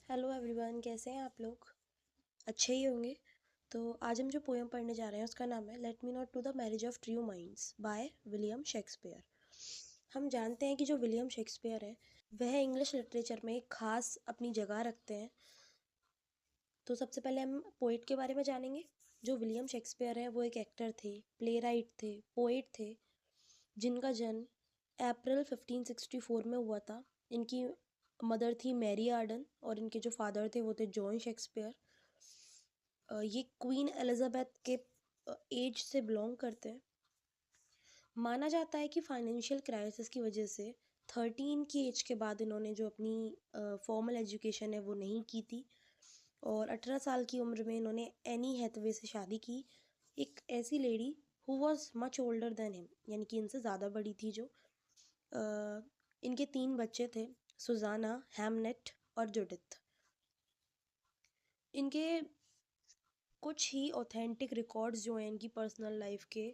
Hello everyone, कैसे हैं आप लोग? अच्छे ही होंगे। तो आज हम जो पोएम पढ़ने जा रहे हैं उसका नाम है let me not to the marriage of true minds by William Shakespeare. हम जानते हैं कि जो विलियम शेक्सपियर है वह इंग्लिश लिटरेचर में एक खास अपनी जगह रखते हैं। तो सबसे पहले हम पोइट के बारे में जानेंगे। जो विलियम शेक्सपियर है वो एक एक्टर थे, प्ले राइट थे, पोइट थे, जिनका जन्म अप्रैल 1564 में हुआ था। इनकी मदर थी मैरी आर्डन और इनके जो फादर थे वो थे जॉन शेक्सपियर। ये क्वीन एलिजाबेथ के एज से बिलोंग करते हैं। माना जाता है कि फाइनेंशियल क्राइसिस की वजह से 13 की एज के बाद इन्होंने जो अपनी फॉर्मल एजुकेशन है वो नहीं की थी और 18 साल की उम्र में इन्होंने एनी हैथवे से शादी की, एक ऐसी lady who was much older than him, यानी कि इनसे ज़्यादा बड़ी थी जो। इनके 3 बच्चे थे, सुजाना, हैमनेट और जुडिथ। इनके कुछ ही ऑथेंटिक रिकॉर्ड्स जो हैं इनकी पर्सनल लाइफ के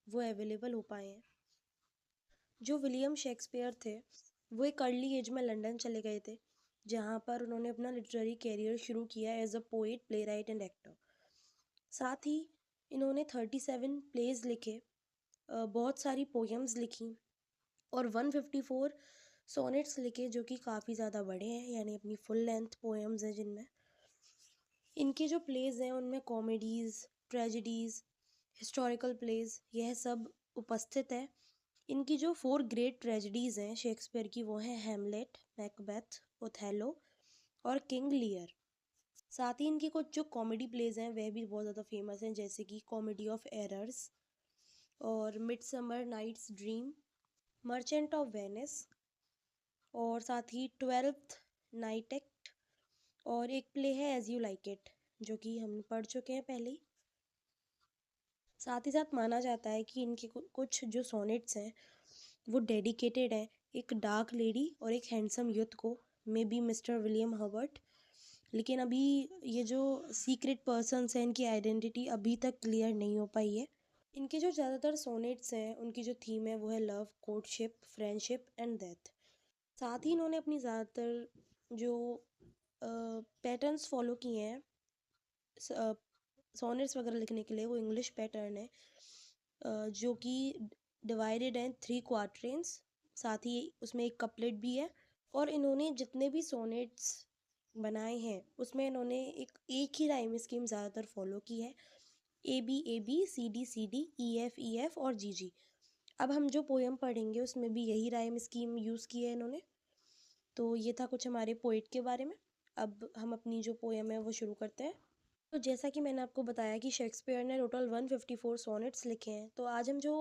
वो अवेलेबल हो पाए हैं। जो विलियम शेक्सपियर थे वो एक अर्ली एज में लंदन चले गए थे, जहाँ पर उन्होंने अपना लिटरेरी कैरियर शुरू किया as a poet, playwright and actor. साथ ही इन्होंने 37 प्लेज लिखे, बहुत सारी पोएम्स लिखी और 154 सोनेट्स लिखे, जो कि काफ़ी ज़्यादा बड़े हैं, यानी अपनी फुल लेंथ पोएम्स हैं जिनमें। इनके जो प्लेज हैं उनमें कॉमेडीज़, ट्रेजेडीज़, हिस्टोरिकल प्लेज यह सब उपस्थित है। इनकी जो 4 ग्रेट ट्रेजेडीज़ हैं शेक्सपियर की वो हैं हैमलेट, मैकबेथ, ओथेलो और किंग लियर। साथ ही इनकी कुछ जो कॉमेडी प्लेज हैं वह भी बहुत ज़्यादा फेमस हैं, जैसे कि कॉमेडी ऑफ एरर्स और Midsummer Night's Dream, Merchant of Venice और साथ ही 12th नाइट एक्ट और एक प्ले है एज यू लाइक इट, जो कि हम पढ़ चुके हैं पहले ही। साथ ही साथ माना जाता है कि इनके कुछ जो सोनेट्स हैं वो डेडिकेटेड हैं एक डार्क लेडी और एक हैंडसम यूथ को, may be mister William Herbert. लेकिन अभी ये जो सीक्रेट पर्सन्स हैं इनकी आइडेंटिटी अभी तक क्लियर नहीं हो पाई है। इनके जो ज़्यादातर सोनेट्स हैं उनकी जो थीम है वो है love, courtship, friendship and death. साथ ही इन्होंने अपनी ज़्यादातर जो पैटर्न्स फॉलो किए हैं सोनेट्स वगैरह लिखने के लिए, वो इंग्लिश पैटर्न है, जो कि डिवाइडेड हैं 3 क्वार्टरेंस। साथ ही उसमें एक कपलेट भी है और इन्होंने जितने भी सोनेट्स बनाए हैं उसमें इन्होंने एक ही राइम स्कीम ज़्यादातर फॉलो की है, A B C D E F और जी जी। अब हम जो पोएम पढ़ेंगे उसमें भी यही राइम स्कीम यूज़ की है इन्होंने। तो ये था कुछ हमारे पोइट के बारे में। अब हम अपनी जो पोएम है वो शुरू करते हैं। तो जैसा कि मैंने आपको बताया कि शेक्सपियर ने टोटल 154 सोनेट्स लिखे हैं, तो आज हम जो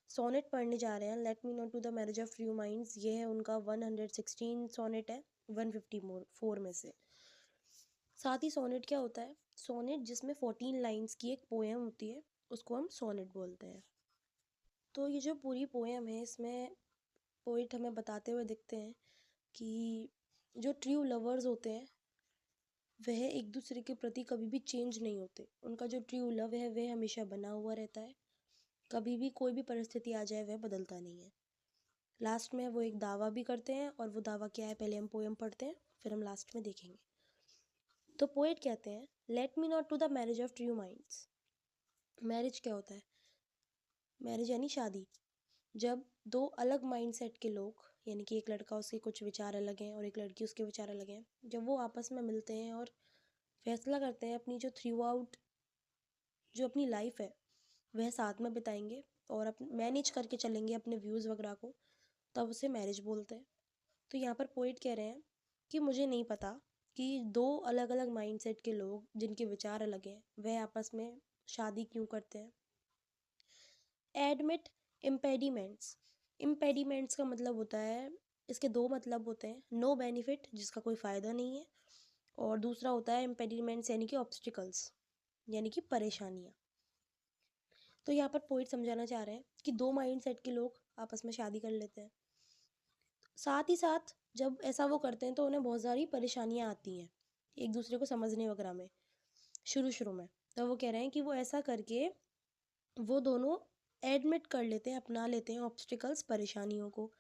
सोनेट पढ़ने जा रहे हैं let me not to the marriage of true minds, ये है उनका 116 सोनेट है 154 में से। साथ ही सोनेट क्या होता है? सोनेट जिसमें 14 लाइन्स की एक पोएम होती है उसको हम सोनेट बोलते हैं। तो ये जो पूरी पोएम है इसमें पोइट हमें बताते हुए दिखते हैं कि जो ट्रू लवर्स होते हैं वह एक दूसरे के प्रति कभी भी चेंज नहीं होते। उनका जो ट्रू लव है वह हमेशा बना हुआ रहता है, कभी भी कोई भी परिस्थिति आ जाए वह बदलता नहीं है। लास्ट में वो एक दावा भी करते हैं और वो दावा क्या है पहले हम पोएम पढ़ते हैं फिर हम लास्ट में देखेंगे। तो पोएट कहते हैं let me not to the marriage of true minds. Marriage क्या होता है? मैरिज यानी शादी। जब दो अलग माइंडसेट के लोग, यानी कि एक लड़का उसके कुछ विचार अलग हैं और एक लड़की उसके विचार अलग हैं, जब वो आपस में मिलते हैं और फैसला करते हैं अपनी जो थ्रू आउट जो अपनी लाइफ है वह साथ में बिताएंगे और मैनेज करके चलेंगे अपने व्यूज़ वगैरह को, तब उसे मैरिज बोलते हैं। तो यहाँ पर पोइट कह रहे हैं कि मुझे नहीं पता कि दो अलग अलग माइंडसेट के लोग जिनके विचार अलग हैं वह आपस में शादी क्यों करते हैं। Admit impediments. इम्पेडिमेंट्स का मतलब होता है, इसके दो मतलब होते हैं, नो बेनिफिट जिसका कोई फ़ायदा नहीं है, और दूसरा होता है इम्पेडिमेंट्स यानी कि ऑब्स्टिकल्स, यानी कि परेशानियाँ। तो यहाँ पर पोइट समझाना चाह रहे हैं कि दो माइंडसेट के लोग आपस में शादी कर लेते हैं, साथ ही साथ जब ऐसा वो करते हैं तो उन्हें बहुत सारी परेशानियाँ आती हैं एक दूसरे को समझने वगैरह में शुरू में। तो वो कह रहे हैं कि वो ऐसा करके वो दोनों एडमिट कर लेते हैं, अपना लेते हैं ऑब्स्टिकल्स, परेशानियों को,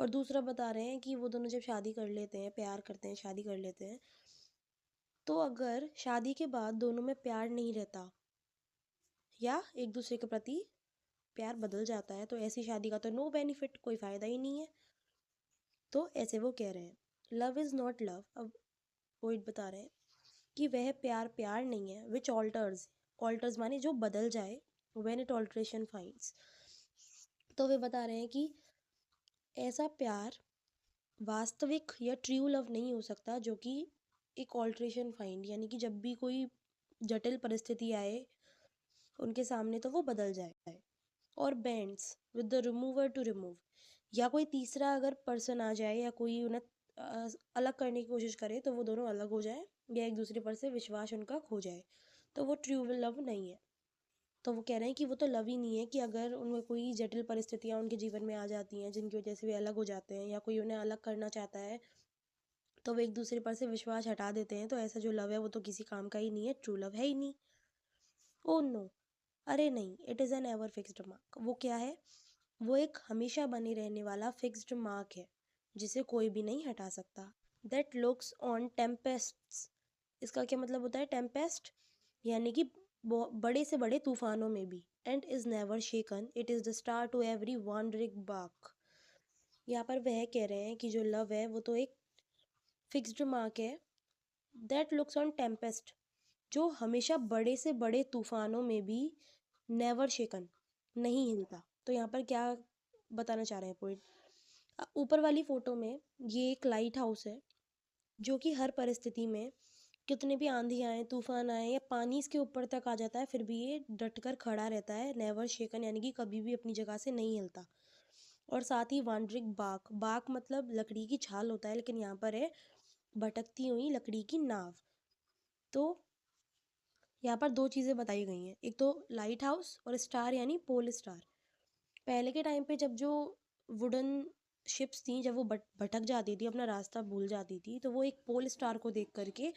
और दूसरा बता रहे हैं कि वो दोनों जब शादी कर लेते हैं, प्यार करते हैं, शादी कर लेते हैं, तो अगर शादी के बाद दोनों में प्यार नहीं रहता या एक दूसरे के प्रति प्यार बदल जाता है, तो ऐसी शादी का तो नो बेनिफिट, कोई फ़ायदा ही नहीं है। तो ऐसे वो कह रहे हैं लव इज़ नॉट लव। अब पोइट बता रहे हैं कि वह प्यार प्यार नहीं है, विच ऑल्टर्स, ऑल्टर्स माने जो बदल जाए, व्हेन इट ऑल्ट्रेशन फाइंड्स। तो वे बता रहे हैं कि ऐसा प्यार वास्तविक या ट्रू लव नहीं हो सकता जो कि एक ऑल्ट्रेशन फाइंड, यानी कि जब भी कोई जटिल परिस्थिति आए उनके सामने तो वो बदल जाए। और bends with the remover to remove, या कोई तीसरा अगर पर्सन आ जाए या कोई उन्हें अलग करने की कोशिश करे तो वो दोनों अलग हो जाए या एक दूसरे पर से विश्वास उनका खो जाए, तो वो ट्रू लव नहीं है। तो वो कह रहे हैं कि वो तो लव ही नहीं है कि अगर उनमें कोई जटिल परिस्थितियाँ उनके जीवन में आ जाती हैं जिनकी वजह से वे अलग हो जाते हैं या कोई उन्हें अलग करना चाहता है तो वो एक दूसरे पर से विश्वास हटा देते हैं, तो ऐसा जो लव है वो तो किसी काम का ही नहीं है, ट्रू लव है ही नहीं। ओ नो, अरे नहीं, it is an ever fixed mark. वो क्या है? वो एक हमेशा बने रहने वाला फिक्स्ड मार्क है जिसे कोई भी नहीं हटा सकता। दैट लुक्स ऑन टेम्पेस्ट्स, इसका क्या मतलब होता है टेम्पेस्ट, यानी कि बड़े से बड़े तूफानों में भी, and is never shaken, it is the star to every wandering bark. यहाँ पर वह कह रहे हैं कि जो लव है वो तो एक फिक्स्ड मार्क है, दैट लुक्स ऑन टेम्पेस्ट, जो हमेशा बड़े से बड़े तूफानों में भी नेवर शेकन, नहीं हिलता। तो यहाँ पर क्या बताना चाह रहे हैं पोइट? ऊपर वाली फोटो में ये एक लाइट हाउस है जो कि हर परिस्थिति में कितने भी आंधी आए, तूफान आए या पानी इसके ऊपर तक आ जाता है फिर भी ये डट कर खड़ा रहता है, नेवर शेकन, यानी कि कभी भी अपनी जगह से नहीं हिलता। और साथ ही वांडरिंग बाक, बाक मतलब लकड़ी की छाल होता है, लेकिन यहाँ पर है भटकती हुई लकड़ी की नाव। तो यहाँ पर दो चीज़ें बताई गई हैं, एक तो लाइट हाउस और स्टार यानी पोल स्टार। पहले के टाइम पे जब जो वुडन शिप्स थी, जब वो भटक जाती थी, अपना रास्ता भूल जाती थी, तो वो एक पोल स्टार को देख करके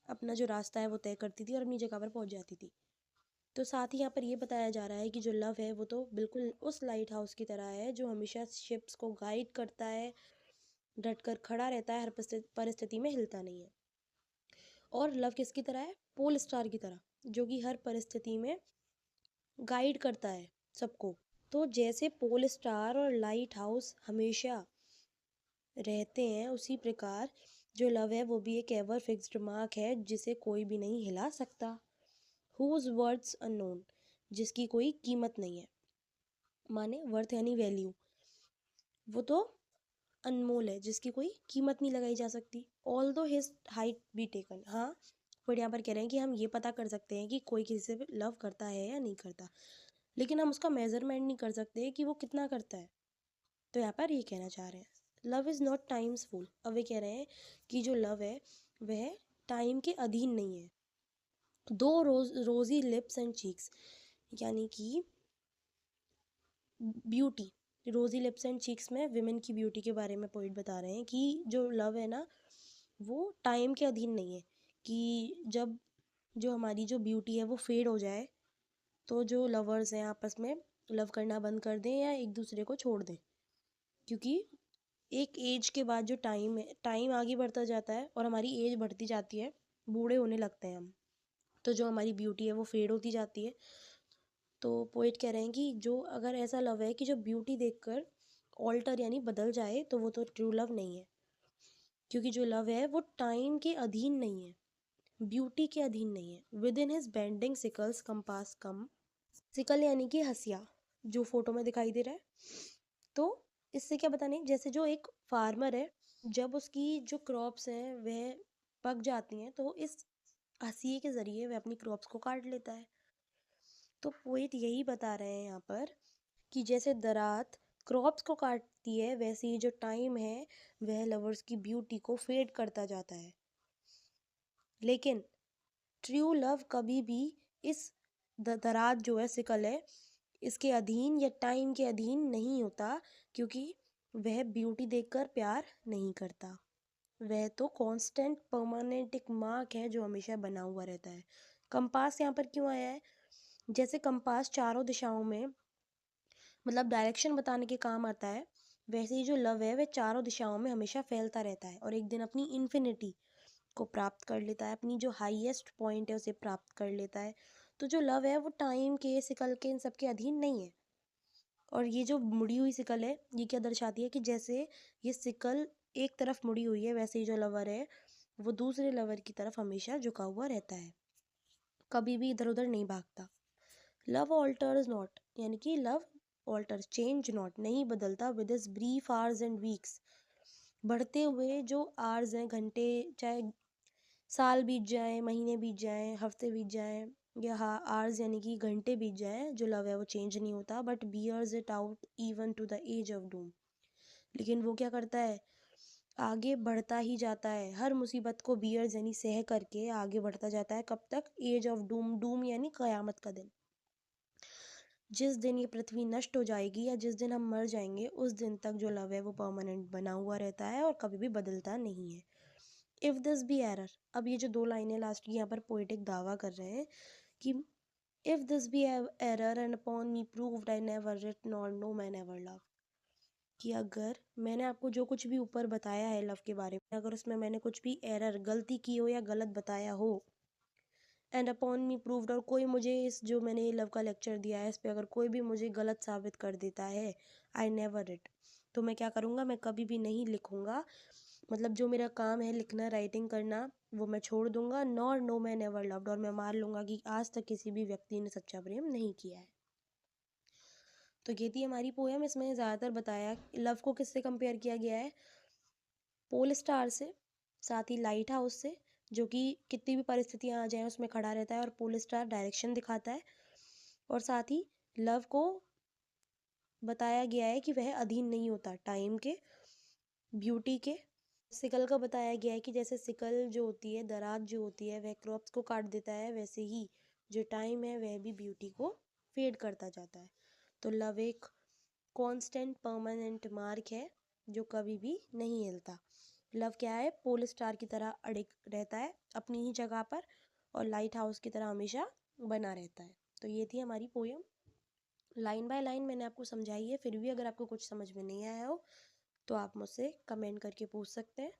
अपना जो रास्ता है वो तय करती थी और अपनी जगह पर पहुंच जाती थी। तो साथ ही यहाँ पर ये बताया जा रहा है कि जो लव है वो तो बिल्कुल उस लाइट हाउस की तरह है जो हमेशा शिप्स को गाइड करता है, डट कर खड़ा रहता है, हर परिस्थिति में हिलता नहीं है। और लव किसकी तरह है? पोल स्टार की तरह, जो कि हर परिस्थिति में गाइड करता है सबको। तो जैसे पोल स्टार और लाइट हाउस हमेशा रहते हैं, उसी प्रकार जो लव है वो भी एक एवर फिक्स्ड मार्क है जिसे कोई भी नहीं हिला सकता। हुज वर्ड्स अननोन, जिसकी कोई कीमत नहीं है, माने वर्थ यानी वैल्यू, वो तो अनमोल है, जिसकी कोई कीमत नहीं लगाई जा सकती। ऑल दो हिज हाइट बी टेकन, हाँ बट यहाँ पर कह रहे हैं कि हम ये पता कर सकते हैं कि कोई किसी से लव करता है या नहीं करता, लेकिन हम उसका मेजरमेंट नहीं कर सकते कि वो कितना करता है। तो यहाँ पर ये कहना चाह रहे हैं love is not times full. अब वे कह रहे हैं कि जो लव है वह टाइम के अधीन नहीं है। दो रोजी लिप्स एंड चीक्स, यानी कि ब्यूटी, रोजी लिप्स एंड चीक्स में विमेन की ब्यूटी के बारे में पॉइंट बता रहे हैं कि जो लव है ना वो टाइम के अधीन नहीं है, कि जब जो हमारी जो ब्यूटी है वो फेड हो जाए तो जो लवर्स हैं आपस में लव करना बंद कर दें या एक दूसरे को छोड़ दें, क्योंकि एक एज के बाद जो टाइम है, टाइम आगे बढ़ता जाता है और हमारी एज बढ़ती जाती है, बूढ़े होने लगते हैं हम, तो जो हमारी ब्यूटी है वो फेड होती जाती है। तो पोइट कह रहे हैं कि जो अगर ऐसा लव है कि जो ब्यूटी देखकर ऑल्टर यानी बदल जाए तो वो तो ट्रू लव नहीं है, क्योंकि जो लव है वो टाइम के अधीन नहीं है, ब्यूटी के अधीन नहीं है। With in his bending sicles compass come, sickle यानी कि हसिया जो फोटो में दिखाई दे रहा है। तो इससे क्या बताने, जैसे जो एक फार्मर है जब उसकी जो क्रॉप्स हैं वह पक जाती हैं तो इस हंसिए के ज़रिए वह अपनी क्रॉप्स को काट लेता है। तो पोइट यही बता रहे हैं यहाँ पर कि जैसे दरात क्रॉप्स को काटती है, वैसे ही जो टाइम है वह लवर्स की ब्यूटी को फेड करता जाता है। लेकिन ट्रू लव कभी भी इस दरात जो है सिकल है इसके अधीन या टाइम के अधीन नहीं होता, क्योंकि वह ब्यूटी देखकर प्यार नहीं करता, वह तो कांस्टेंट परमानेंट एक मार्क है जो हमेशा बना हुआ रहता है। कंपास यहाँ पर क्यों आया है? जैसे कंपास चारों दिशाओं में मतलब डायरेक्शन बताने के काम आता है, वैसे ही जो लव है वह चारों दिशाओं में हमेशा फैलता रहता है और एक दिन अपनी इन्फिनिटी को प्राप्त कर लेता है, अपनी जो हाईएस्ट पॉइंट है उसे प्राप्त कर लेता है। तो जो लव है वो टाइम के, सिकल के, इन सब के अधीन नहीं है। और ये जो मुड़ी हुई सिकल है ये क्या दर्शाती है कि जैसे ये सिकल एक तरफ मुड़ी हुई है, वैसे ही जो लवर है वो दूसरे लवर की तरफ हमेशा झुका हुआ रहता है, कभी भी इधर उधर नहीं भागता। लव ऑल्टर्स नॉट, यानी कि लव ऑल्टर्स चेंज नॉट, नहीं बदलता with is brief hours and weeks. बढ़ते हुए जो आवर्स हैं, घंटे, चाहे साल बीत जाए, महीने बीत जाए, हफ्ते बीत जाए, या हाँ आवर्स यानी कि घंटे बीत जाए, जो लव है वो चेंज नहीं होता, but bears it out even to the edge of doom. लेकिन वो क्या करता है, आगे बढ़ता ही जाता है, हर मुसीबत को बियर्स यानी सह करके आगे बढ़ता जाता है। कब तक? एज ऑफ डूम, डूम यानी कयामत का दिन। जिस दिन ये पृथ्वी नष्ट हो जाएगी या जिस दिन हम मर जाएंगे, उस दिन तक जो लव है वो परमानेंट बना हुआ रहता है और कभी भी बदलता नहीं है। इफ दिस बी एरर, अब ये जो दो लाइनें लास्ट की यहाँ पर पोएटिक दावा कर रहे हैं कि if this be error and upon me proved I never writ nor no man ever love, कि अगर मैंने आपको जो कुछ भी ऊपर बताया है लव के बारे में, अगर उसमें मैंने कुछ भी एरर, गलती की हो या गलत बताया हो, एंड अपॉन मी प्रूव्ड, और कोई मुझे इस जो मैंने ये लव का लेक्चर दिया है इस पे अगर कोई भी मुझे गलत साबित कर देता है, आई नेवर रिट, तो मैं क्या करूँगा, मैं कभी भी नहीं लिखूँगा। मतलब जो मेरा काम है लिखना, राइटिंग करना, वो मैं छोड़ दूंगा। Nor no man ever loved, और मैं मान लूँगा कि आज तक किसी भी व्यक्ति ने सच्चा प्रेम नहीं किया है। तो ये थी हमारी पोएम। इसमें ज़्यादातर बताया लव को किससे कंपेयर किया गया है, पोल स्टार से, साथ ही लाइट हाउस से, जो कि कितनी भी परिस्थितियाँ आ जाएं उसमें खड़ा रहता है और पोल स्टार डायरेक्शन दिखाता है। और साथ ही लव को बताया गया है कि वह अधीन नहीं होता टाइम के, ब्यूटी के। सिकल का बताया गया है कि जैसे सिकल जो होती है, दराज जो होती है, वह क्रॉप्स को काट देता है, वैसे ही जो टाइम है वह भी ब्यूटी को फेड करता जाता है। तो लव एक कांस्टेंट परमानेंट मार्क है जो कभी भी नहीं हिलता। लव क्या है, पोल स्टार की तरह अड़िग रहता है अपनी ही जगह पर, और लाइट हाउस की तरह हमेशा बना रहता है। तो ये थी हमारी पोयम। लाइन बाय लाइन मैंने आपको समझाई है, फिर भी अगर आपको कुछ समझ में नहीं आया हो तो आप मुझसे कमेंट करके पूछ सकते हैं।